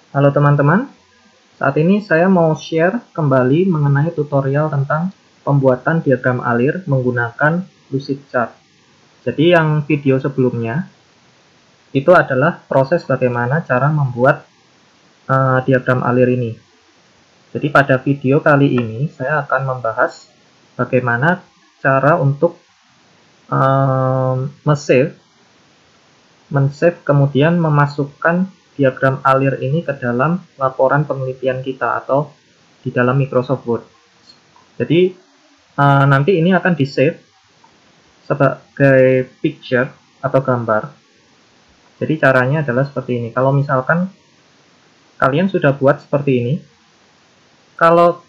Halo teman-teman, saat ini saya mau share kembali mengenai tutorial tentang pembuatan diagram alir menggunakan Lucidchart. Jadi yang video sebelumnya itu adalah proses bagaimana cara membuat diagram alir ini. Jadi pada video kali ini saya akan membahas bagaimana cara untuk men-save kemudian memasukkan diagram alir ini ke dalam laporan penelitian kita atau di dalam Microsoft Word. Jadi nanti ini akan di-save sebagai picture atau gambar. Jadi caranya adalah seperti ini. Kalau misalkan kalian sudah buat seperti ini, kalau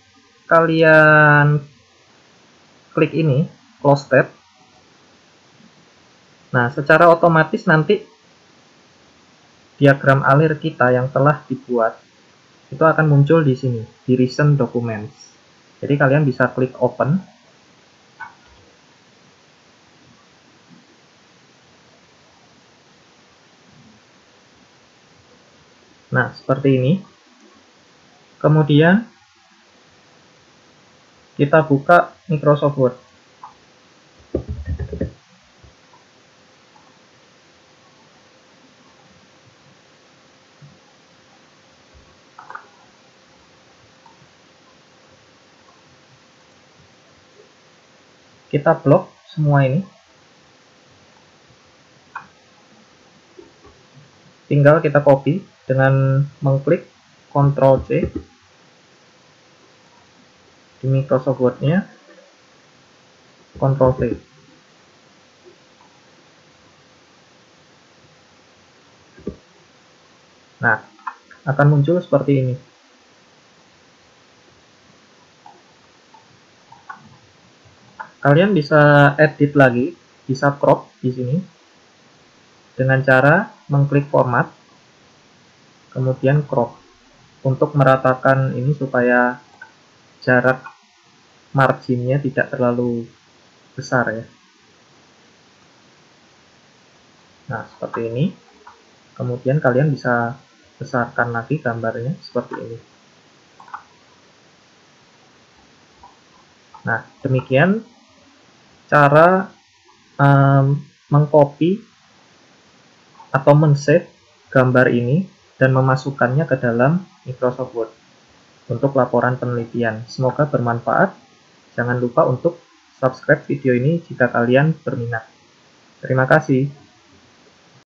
kalian klik ini, close tab, nah secara otomatis nanti diagram alir kita yang telah dibuat itu akan muncul di sini, di recent documents. Jadi kalian bisa klik open. Nah, seperti ini. Kemudian kita buka Microsoft Word. Kita blok semua ini. Tinggal kita copy dengan mengklik Ctrl C di Microsoft Word-nya, Ctrl V. Nah, akan muncul seperti ini. Kalian bisa edit lagi, bisa crop di sini dengan cara mengklik format, kemudian crop untuk meratakan ini supaya jarak marginnya tidak terlalu besar ya. Nah, seperti ini. Kemudian kalian bisa besarkan lagi gambarnya seperti ini. Nah, demikian cara mengcopy atau men-save gambar ini dan memasukkannya ke dalam Microsoft Word untuk laporan penelitian. Semoga bermanfaat. Jangan lupa untuk subscribe video ini jika kalian berminat. Terima kasih.